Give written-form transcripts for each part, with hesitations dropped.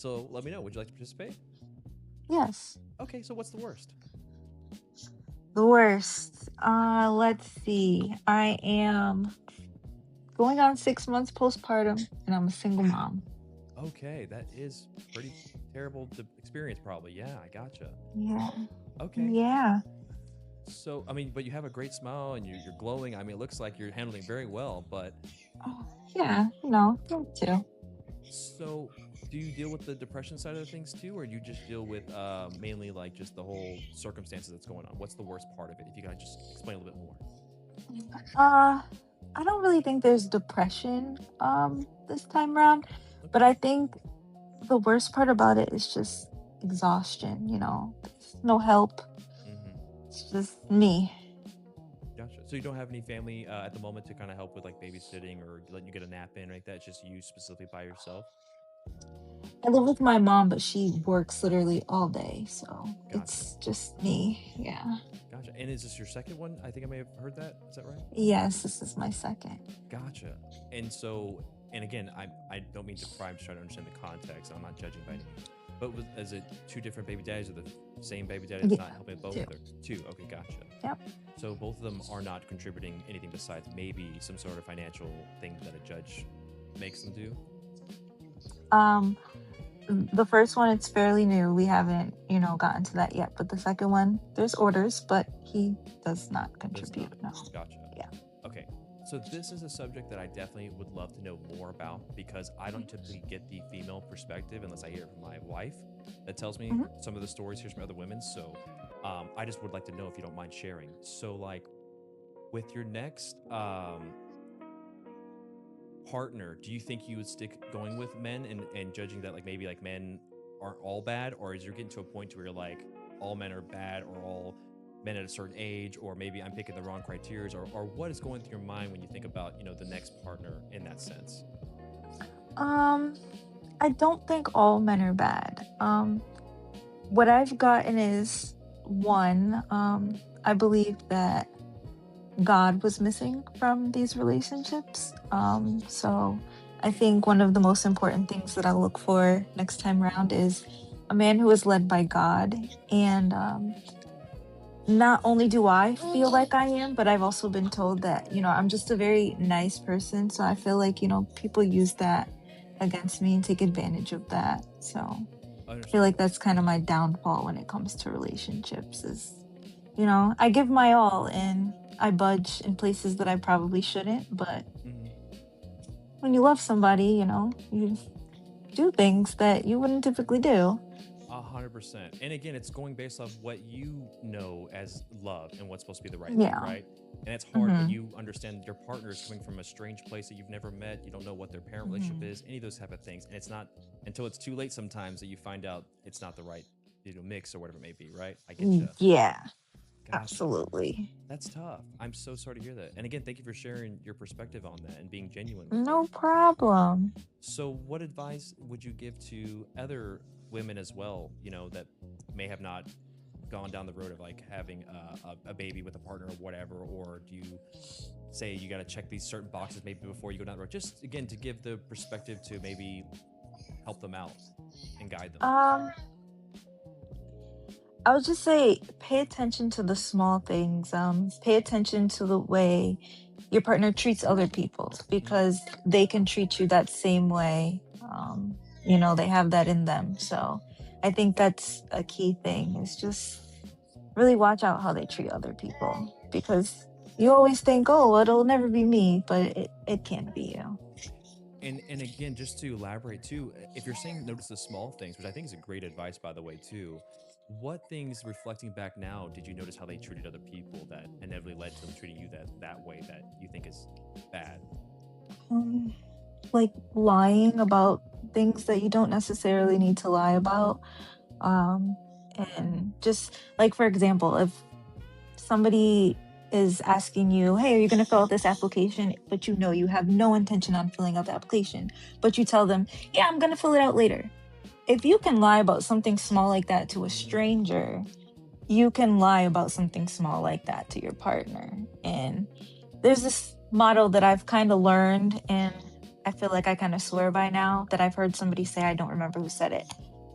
So let me know. Would you like to participate? Yes. Okay, so what's the worst? The worst. Let's see. I am going on 6 months postpartum, and I'm a single Wow. mom. Okay, that is pretty terrible to experience, probably. Yeah, I gotcha. Yeah. Okay. Yeah. So, I mean, but you have a great smile and you're glowing. I mean, it looks like you're handling very well. But Oh, yeah. No, me too. so, do you deal with the depression side of the things too, or do you just deal with mainly like just the whole circumstances that's going on? What's the worst part of it? If you could just explain a little bit more. Uh, I don't really think there's depression this time around, but Okay. I think the worst part about it is just exhaustion, There's no help. Mm-hmm. It's just me. Gotcha. So you don't have any family at the moment to kind of help with like babysitting or letting you get a nap in or like that. It's just you specifically by yourself. I live with my mom, but she works literally all day, so Gotcha. it's just me. Yeah. Gotcha. And is this your second one? I think I may have heard that. Is that right? Yes, this is my second. Gotcha. And so, and again, I don't mean to pry. I'm just trying to understand the context. I'm not judging by any means. But is it two different baby daddies or the same baby daddy that's Yeah, not helping with both? too. Or two? Okay, gotcha. Yep. So both of them are not contributing anything besides maybe some sort of financial thing that a judge makes them do. Um, the first one, it's fairly new. We haven't, gotten to that yet. But the second one, there's orders, but he does not Does contribute. not. No. Gotcha. Yeah. Okay. So this is a subject that I definitely would love to know more about because I don't typically get the female perspective unless I hear it from my wife that tells me Hmm. some of the stories here from other women. So I just would like to know if you don't mind sharing. So like with your next partner, do you think you would stick going with men and judging that like maybe like men aren't all bad, or is you're getting to a point where you're like all men are bad or all men at a certain age, or maybe I'm picking the wrong criteria, or what is going through your mind when you think about the next partner in that sense? Um, I don't think all men are bad. What I've gotten is one, I believe that God was missing from these relationships. So I think one of the most important things that I'll look for next time around is a man who is led by God. And not only do I feel like I am, but I've also been told that, I'm just a very nice person. So I feel like, people use that against me and take advantage of that. So I feel like Understandable. that's kind of my downfall when it comes to relationships is, I give my all and I budge in places that I probably shouldn't. But Mhm. when you love somebody, you do things that you wouldn't typically do. 100%. And again, it's going based off what you know as love and what's supposed to be the right thing, Yeah. right? And it's hard when Hmm. you understand your partner is coming from a strange place that you've never met. You don't know what their parent relationship Hmm. is, any of those type of things. And it's not until it's too late sometimes that you find out it's not the right, mix or whatever it may be, right? I get you. Yeah, Gotcha. absolutely. That's tough. I'm so sorry to hear that. And again, thank you for sharing your perspective on that and being genuine with it. No problem. So, what advice would you give to other women as well, that may have not gone down the road of like having a baby with a partner or whatever? Or do you say you got to check these certain boxes maybe before you go down the road? Just again, to give the perspective to maybe help them out and guide them. Um, I would just say pay attention to the small things. Pay attention to the way your partner treats other people Mhm. because they can treat you that same way. They have that in them. So I think that's a key thing is just really watch out how they treat other people because you always think, oh, well, it'll never be me, but it can be you. And again, just to elaborate too, if you're saying notice the small things, which I think is a great advice by the way too, what things reflecting back now did you notice how they treated other people that inevitably led to them treating you that way that you think is bad? Um, like lying about things that you don't necessarily need to lie about. Um, and just like, for example, if somebody is asking you, hey, are you going to fill out this application? But you have no intention on filling out the application, but you tell them, yeah, I'm going to fill it out later. If you can lie about something small like that to a Hmm. stranger, you can lie about something small like that to your partner. And there's this motto that I've kind of learned, and I feel like I kind of swear by now that I've heard somebody say, I don't remember who said it,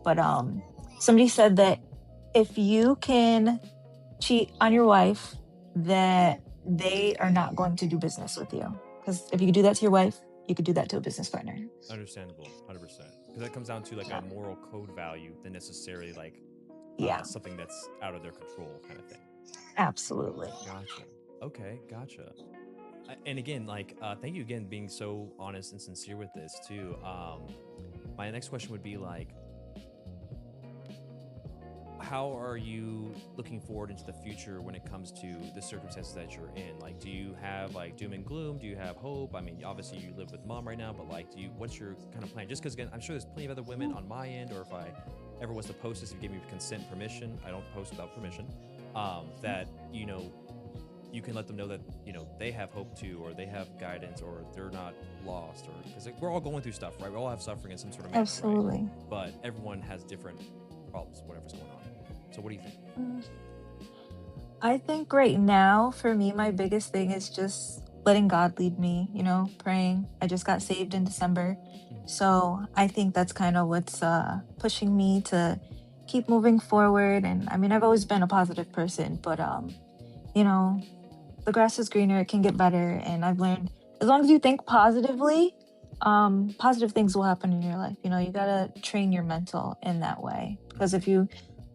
but somebody said that if you can cheat on your wife, that they are not going to do business with you. Because if you could do that to your wife, you could do that to a business partner. Understandable, 100%. Because that comes down to like a Yeah. moral code value than necessarily like Yeah, something that's out of their control kind of thing. absolutely. Gotcha. Okay, gotcha. And again, like, thank you again being so honest and sincere with this too. My next question would be like, how are you looking forward into the future when it comes to the circumstances that you're in? Like, do you have like doom and gloom? Do you have hope? I mean, obviously you live with mom right now, but like, what's your kind of plan? Just because again, I'm sure there's plenty of other women on my end, or if I ever was to post this, if you gave me consent permission, I don't post without permission, that, you can let them know that, they have hope too, or they have guidance, or they're not lost, or because we're all going through stuff, right? We all have suffering in some sort of manner, right? Absolutely. But everyone has different problems, whatever's going on. So what do you think? Mm. I think right now, for me, my biggest thing is just letting God lead me, praying. I just got saved in December. Mhm. So I think that's kind of what's pushing me to keep moving forward. And I mean, I've always been a positive person, but, you know, the grass is greener, it can get better. And I've learned as long as you think positively, positive things will happen in your life. You got to train your mental in that way. Because if you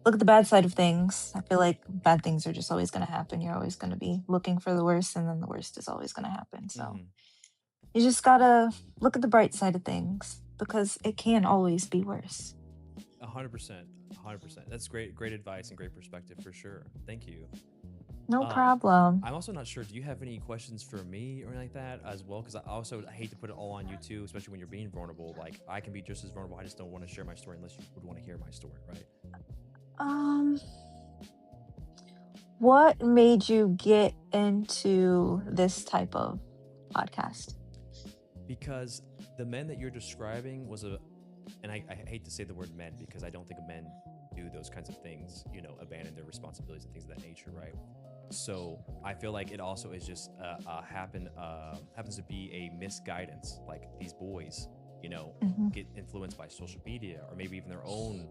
look at the bad side of things, I feel like bad things are just always going to happen. You're always going to be looking for the worst, and then the worst is always going to happen. So Mhm. you just got to look at the bright side of things because it can always be worse. 100%. 100%. That's great advice and great perspective for sure. Thank you. No Um, problem. I'm also not sure. Do you have any questions for me or anything like that as well? Because I also hate to put it all on you too, especially when you're being vulnerable. Like I can be just as vulnerable. I just don't want to share my story unless you would want to hear my story, right? Um, what made you get into this type of podcast? Because the men that you're describing was and I hate to say the word men because I don't think men do those kinds of things, abandon their responsibilities and things of that nature, right? So I feel like it also is just happens to be a misguidance. Like these boys, Hmm. get influenced by social media or maybe even their own,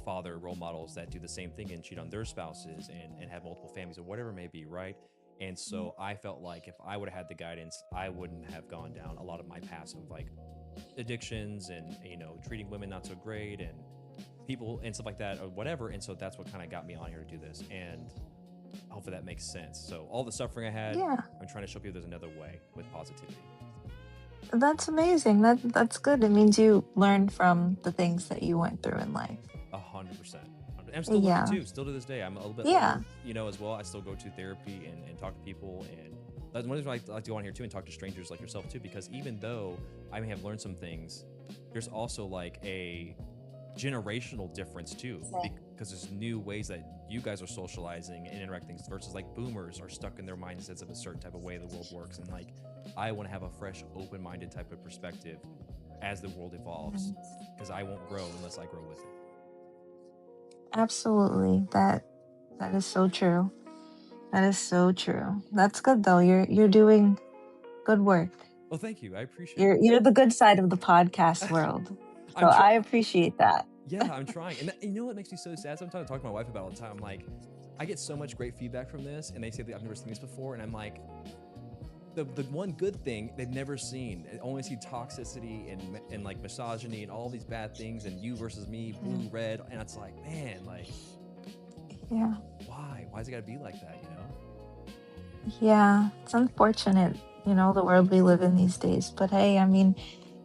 father role models that do the same thing and cheat on their spouses and have multiple families or whatever it may be, right? And so I felt like if I would have had the guidance, I wouldn't have gone down a lot of my paths of like addictions and treating women not so great and people and stuff like that or whatever. And so that's what kind of got me on here to do this. And hopefully that makes sense. So all the suffering I had, Yeah, I'm trying to show people there's another way with positivity. that's amazing. That's good. It means you learned from the things that you went through in life. 100%. I'm still learning Yeah. too. Still to this day, I'm a little bit Yeah. older, as well. I still go to therapy and talk to people, and that's one reason I like to go on here too and talk to strangers like yourself too. Because even though I may have learned some things, there's also like a generational difference too, because there's new ways that you guys are socializing and interacting versus like boomers are stuck in their mindsets of a certain type of way the world works, and like I want to have a fresh, open-minded type of perspective as the world evolves, Mhm. because I won't grow unless I grow with it. Absolutely. That is so true. That is so true. That's good though. You're doing good work. Well, thank you. I appreciate You're the good side of the podcast it. world. So I'm trying. I appreciate that. Yeah, I'm trying. And you know what makes me so sad? Sometimes I talk to my wife about it all the time. I'm like, I get so much great feedback from this, and they say that I've never seen this before, and I'm like, the one good thing they've never seen. They only see toxicity and like misogyny and all these bad things, and you versus me, blue, red, and it's like, man, like, Yeah. why? Why's it gotta be like that? Yeah. It's unfortunate, the world we live in these days. But hey, I mean,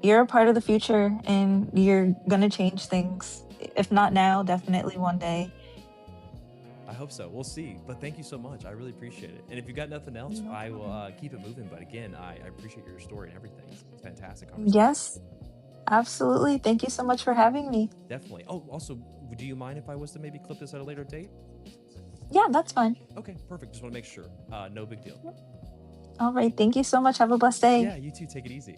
you're a part of the future and you're gonna change things. If not now, definitely one day. I hope so. We'll see. But thank you so much. I really appreciate it. And if you got nothing else, No I will problem. keep it moving. But again, I appreciate your story and everything. It's a fantastic conversation. Yes, absolutely. Thank you so much for having me. Definitely. Oh, also, do you mind if I was to maybe clip this at a later date? Yeah, that's fine. Okay, perfect. Just want to make sure. No big deal. All right. Thank you so much. Have a blessed day. Yeah, you too. Take it easy.